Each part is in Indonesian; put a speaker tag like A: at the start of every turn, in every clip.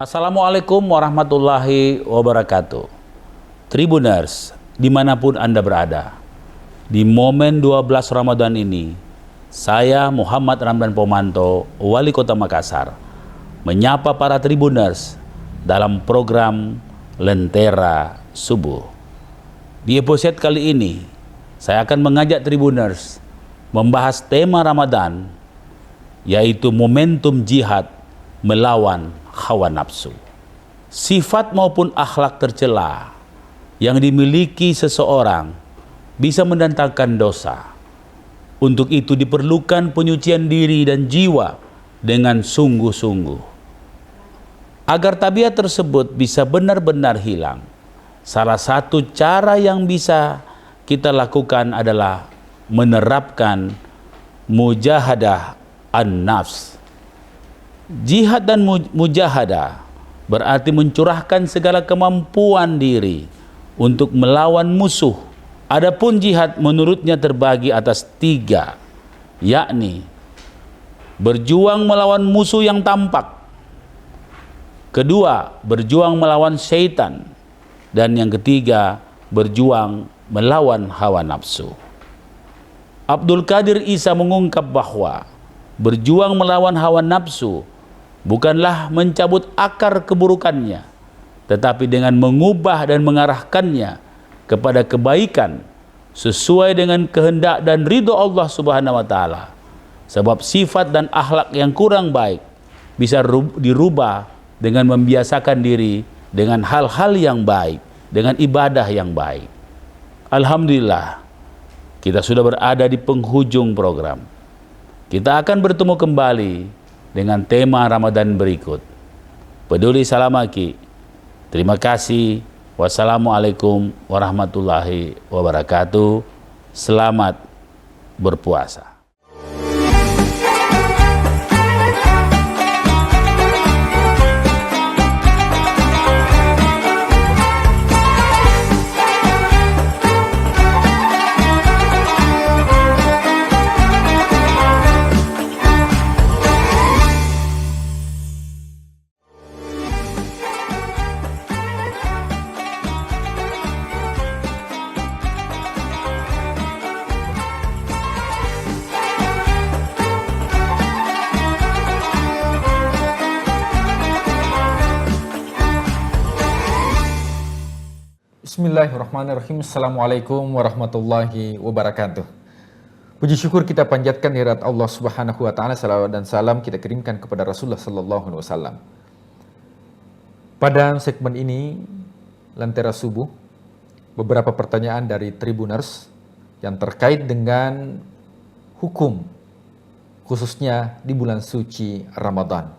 A: Assalamualaikum warahmatullahi wabarakatuh. Tribuners, dimanapun Anda berada, di momen 12 Ramadan ini, saya Muhammad Ramdan Pomanto, Wali Kota Makassar, menyapa para Tribuners dalam program Lentera Subuh. Di episode kali ini, saya akan mengajak Tribuners membahas tema Ramadan, yaitu momentum jihad melawan hawa nafsu. Sifat maupun akhlak tercela yang dimiliki seseorang bisa mendatangkan dosa. Untuk itu diperlukan penyucian diri dan jiwa dengan sungguh-sungguh. Agar tabiat tersebut bisa benar-benar hilang, salah satu cara yang bisa kita lakukan adalah menerapkan mujahadah an-nafs. Jihad dan mujahadah berarti mencurahkan segala kemampuan diri untuk melawan musuh. Adapun jihad menurutnya terbagi atas 3, yakni berjuang melawan musuh yang tampak, kedua berjuang melawan syaitan, dan yang ketiga berjuang melawan hawa nafsu. Abdul Qadir Isa mengungkap bahwa berjuang melawan hawa nafsu bukanlah mencabut akar keburukannya, tetapi dengan mengubah dan mengarahkannya kepada kebaikan sesuai dengan kehendak dan ridho Allah Subhanahu wa taala. Sebab sifat dan akhlak yang kurang baik bisa dirubah dengan membiasakan diri dengan hal-hal yang baik, dengan ibadah yang baik. Alhamdulillah, kita sudah berada di penghujung program. Kita akan bertemu kembali dengan tema Ramadan berikut. Peduli Salamaki. Terima kasih. Wassalamualaikum warahmatullahi wabarakatuh. Selamat berpuasa.
B: Bismillahirrahmanirrahim. Assalamualaikum warahmatullahi wabarakatuh. Puji syukur kita panjatkan kehadirat Allah Subhanahu wa taala, salawat dan salam kita kirimkan kepada Rasulullah sallallahu alaihi wasallam. Pada segmen ini Lentera Subuh, beberapa pertanyaan dari Tribuners yang terkait dengan hukum khususnya di bulan suci Ramadan.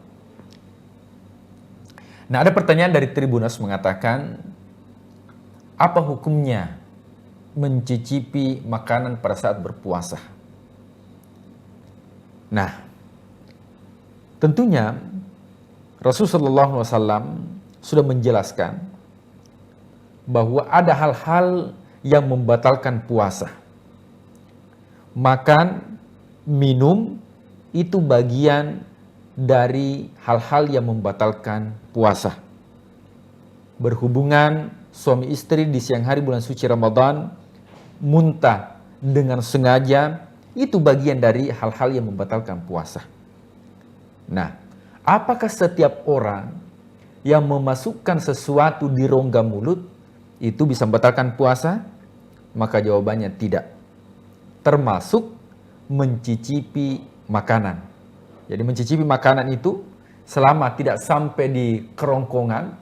B: Nah, ada pertanyaan dari Tribuners mengatakan, apa hukumnya mencicipi makanan pada saat berpuasa? Nah, tentunya Rasulullah SAW sudah menjelaskan bahwa ada hal-hal yang membatalkan puasa. Makan, minum, itu bagian dari hal-hal yang membatalkan puasa. Berhubungan suami istri di siang hari bulan suci Ramadan, muntah dengan sengaja, itu bagian dari hal-hal yang membatalkan puasa. Nah, apakah setiap orang yang memasukkan sesuatu di rongga mulut itu bisa membatalkan puasa? Maka jawabannya tidak. Termasuk mencicipi makanan. Jadi mencicipi makanan itu selama tidak sampai di kerongkongan,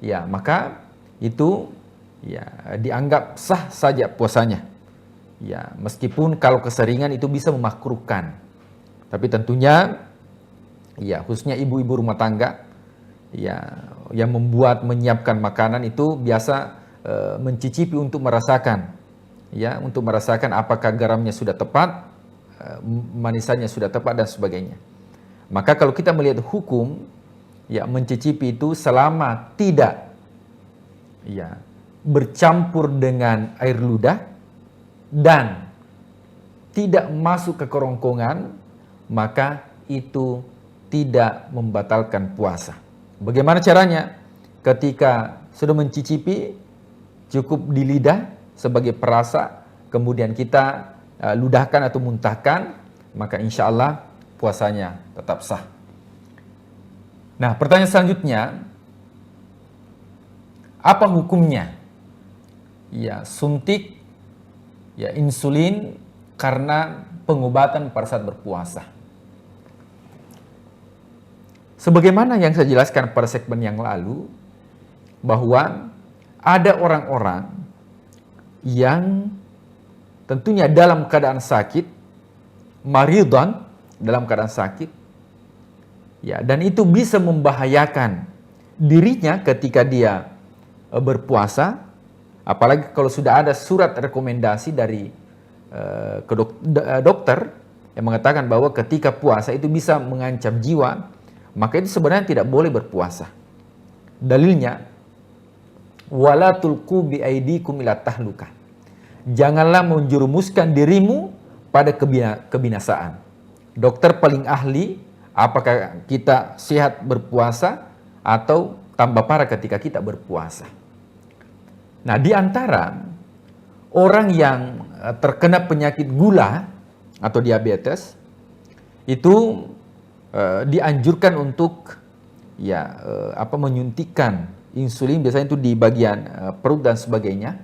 B: ya maka itu ya dianggap sah saja puasanya. Ya, meskipun kalau keseringan itu bisa memakruhkan. Tapi tentunya ya khususnya ibu-ibu rumah tangga ya yang menyiapkan makanan itu biasa mencicipi untuk merasakan apakah garamnya sudah tepat, manisannya sudah tepat dan sebagainya. Maka kalau kita melihat hukum ya mencicipi itu selama tidak bercampur dengan air ludah dan tidak masuk ke kerongkongan, maka itu tidak membatalkan puasa. Bagaimana caranya? Ketika sudah mencicipi, cukup di lidah sebagai perasa, kemudian kita ludahkan atau muntahkan, maka insya Allah puasanya tetap sah. Nah, pertanyaan selanjutnya, apa hukumnya? Ya, suntik insulin karena pengobatan pada saat berpuasa. Sebagaimana yang saya jelaskan pada segmen yang lalu, bahwa ada orang-orang yang tentunya dalam keadaan sakit, maridhan, dalam keadaan sakit, ya, dan itu bisa membahayakan dirinya ketika dia berpuasa, apalagi kalau sudah ada surat rekomendasi dari dokter yang mengatakan bahwa ketika puasa itu bisa mengancam jiwa, maka itu sebenarnya tidak boleh berpuasa. Dalilnya, wala tulqu bi aidikum ila tahlukah. Janganlah menjerumuskan dirimu pada kebinasaan. Dokter paling ahli apakah kita sehat berpuasa atau tambah parah ketika kita berpuasa. Nah, di antara orang yang terkena penyakit gula atau diabetes itu dianjurkan untuk menyuntikkan insulin, biasanya itu di bagian perut dan sebagainya.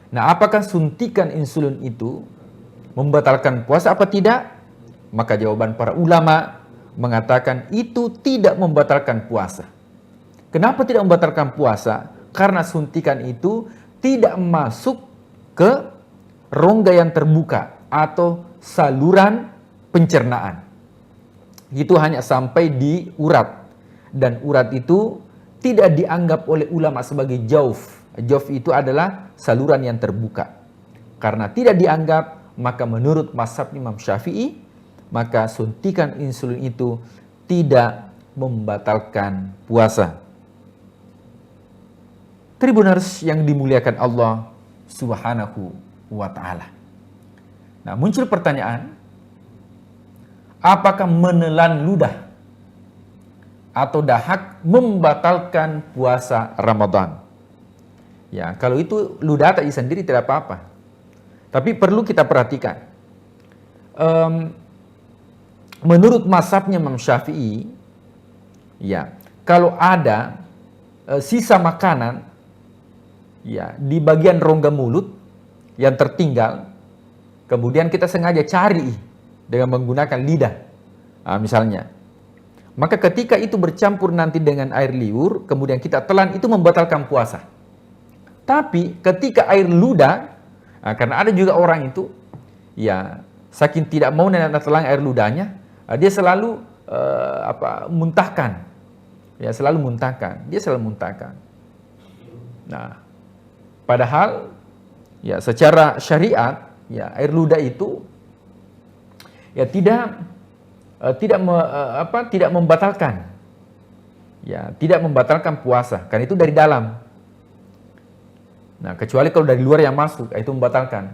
B: Nah, apakah suntikan insulin itu membatalkan puasa apa tidak? Maka jawaban para ulama mengatakan itu tidak membatalkan puasa. Kenapa tidak membatalkan puasa? Karena suntikan itu tidak masuk ke rongga yang terbuka atau saluran pencernaan. Itu hanya sampai di urat. Dan urat itu tidak dianggap oleh ulama sebagai jauf. Jauf itu adalah saluran yang terbuka. Karena tidak dianggap, maka menurut mazhab Imam Syafi'i, maka suntikan insulin itu tidak membatalkan puasa. Tribuners yang dimuliakan Allah Subhanahu wa ta'ala. Nah, muncul pertanyaan, apakah menelan ludah atau dahak membatalkan puasa Ramadan? Ya, kalau itu ludah tadi sendiri tidak apa-apa. Tapi perlu kita perhatikan. Menurut mazhabnya Imam Syafi'i, ya, kalau ada sisa makanan ya di bagian rongga mulut yang tertinggal, kemudian kita sengaja cari dengan menggunakan lidah, misalnya, maka ketika itu bercampur nanti dengan air liur, kemudian kita telan, itu membatalkan puasa. Tapi ketika air ludah, karena ada juga orang itu, ya, saking tidak mau telan air ludahnya, dia selalu muntahkan, ya, selalu muntahkan. Nah, padahal, ya, secara syariat, ya, air ludah itu, ya, tidak membatalkan, ya, tidak membatalkan puasa, karena itu dari dalam. Nah, kecuali kalau dari luar yang masuk, itu membatalkan.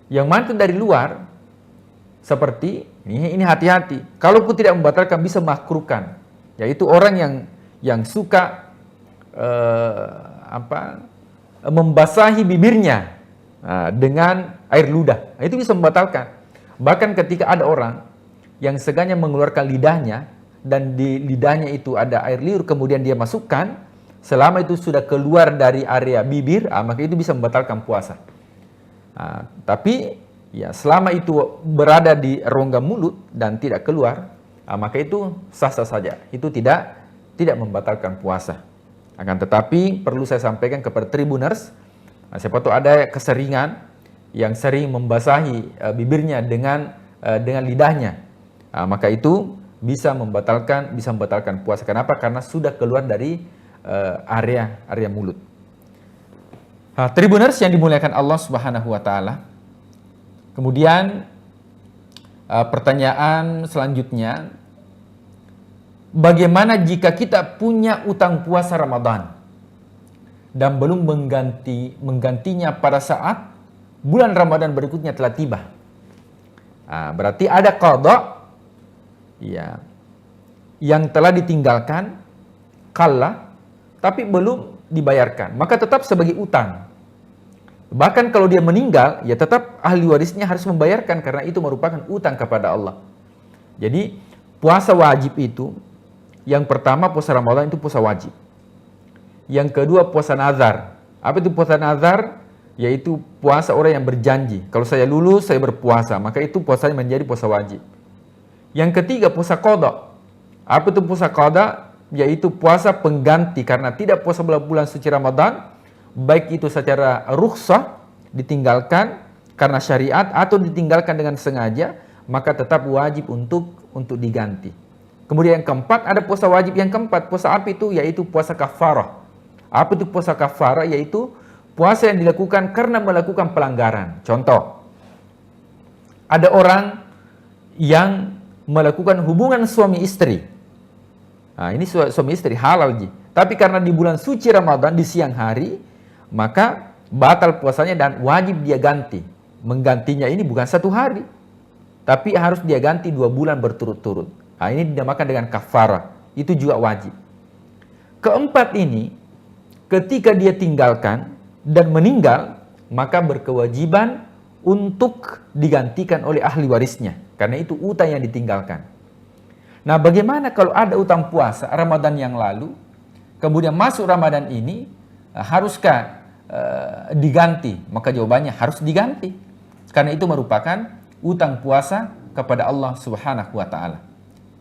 B: Yang mana dari luar, seperti ini hati-hati. Kalaupun tidak membatalkan, bisa makruhkan, yaitu orang yang suka membasahi bibirnya dengan air ludah, itu bisa membatalkan. Bahkan ketika ada orang yang sengaja mengeluarkan lidahnya dan di lidahnya itu ada air liur, kemudian dia masukkan, selama itu sudah keluar dari area bibir, maka itu bisa membatalkan puasa. Tapi ya, selama itu berada di rongga mulut dan tidak keluar, maka itu sah-sah saja. Itu tidak membatalkan puasa. Akan tetapi perlu saya sampaikan kepada tribuners, siapa tahu ada keseringan yang sering membasahi bibirnya dengan lidahnya, maka itu bisa membatalkan puasa. Kenapa? Karena sudah keluar dari area mulut. Tribuners yang dimuliakan Allah Subhanahu wa ta'ala. Kemudian pertanyaan selanjutnya, bagaimana jika kita punya utang puasa Ramadan dan belum menggantinya pada saat bulan Ramadan berikutnya telah tiba? Berarti ada qadha, ya, yang telah ditinggalkan qalla, tapi belum dibayarkan, maka tetap sebagai utang. Bahkan kalau dia meninggal, ya tetap ahli warisnya harus membayarkan karena itu merupakan utang kepada Allah. Jadi puasa wajib itu, yang pertama puasa Ramadan itu puasa wajib. Yang kedua puasa nazar. Apa itu puasa nazar? Yaitu puasa orang yang berjanji. Kalau saya lulus, saya berpuasa, maka itu puasanya menjadi puasa wajib. Yang ketiga puasa qada. Apa itu puasa qada? Yaitu puasa pengganti karena tidak puasa bulan suci Ramadan, baik itu secara rukhsah ditinggalkan karena syariat atau ditinggalkan dengan sengaja, maka tetap wajib untuk diganti. Kemudian yang keempat ada puasa wajib yang keempat. Puasa apa itu? Yaitu puasa kafarah. Apa itu puasa kafarah? Yaitu puasa yang dilakukan karena melakukan pelanggaran. Contoh, ada orang yang melakukan hubungan suami istri. Nah, ini suami istri halal, tapi karena di bulan suci Ramadan di siang hari, maka batal puasanya dan wajib dia ganti. Menggantinya ini bukan 1 hari, tapi harus dia ganti 2 bulan berturut-turut. Nah, ini dinamakan dengan kafarah. Itu juga wajib. Keempat ini, ketika dia tinggalkan dan meninggal, maka berkewajiban untuk digantikan oleh ahli warisnya. Karena itu utang yang ditinggalkan. Nah, bagaimana kalau ada utang puasa Ramadan yang lalu, kemudian masuk Ramadan ini, haruskah diganti? Maka jawabannya harus diganti. Karena itu merupakan utang puasa kepada Allah Subhanahu wa taala.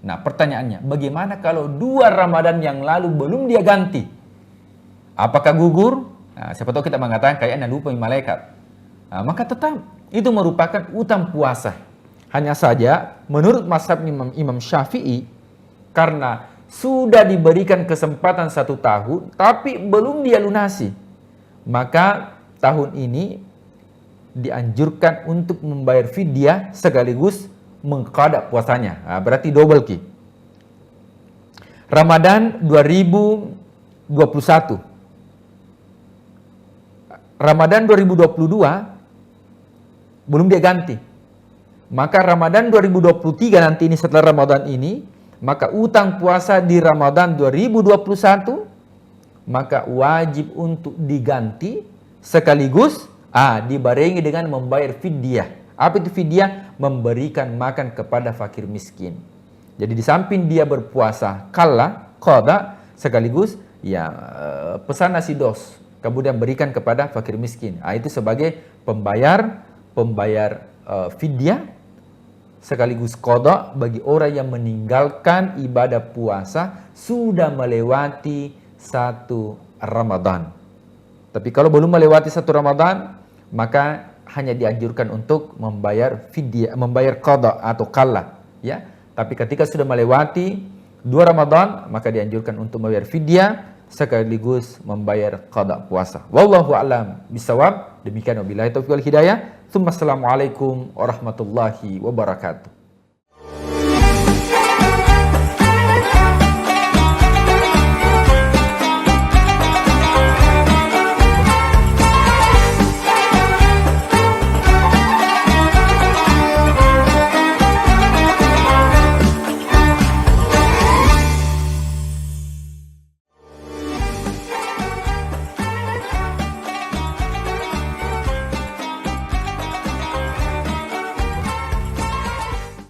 B: Nah, pertanyaannya, bagaimana kalau 2 Ramadan yang lalu belum dia ganti? Apakah gugur? Nah, siapa tahu kita mengatakan kayaknya lupa malaikat. Nah, maka tetap itu merupakan utang puasa. Hanya saja menurut mazhab Imam Syafi'i, karena sudah diberikan kesempatan 1 tahun tapi belum dia lunasi, maka tahun ini dianjurkan untuk membayar fidyah sekaligus mengqada puasanya. Nah, berarti double ki. Ramadan 2021, Ramadan 2022 belum dia ganti. Maka Ramadan 2023 nanti ini, setelah Ramadan ini, maka utang puasa di Ramadan 2021 maka wajib untuk diganti sekaligus dibarengi dengan membayar fidyah. Apa itu fidyah? Memberikan makan kepada fakir miskin. Jadi di samping dia berpuasa qada, sekaligus pesan nasi dos, kemudian berikan kepada fakir miskin. Itu sebagai pembayar fidyah sekaligus qada bagi orang yang meninggalkan ibadah puasa sudah melewati 1 Ramadan. Tapi kalau belum melewati 1 Ramadan, maka hanya dianjurkan untuk membayar fidyah, membayar qada atau qalla, ya. Tapi ketika sudah melewati 2 Ramadan, maka dianjurkan untuk membayar fidyah sekaligus membayar qada puasa. Wallahu a'lam bishawab. Demikian wabillahi taufiq wal hidayah. Assalamualaikum warahmatullahi wabarakatuh.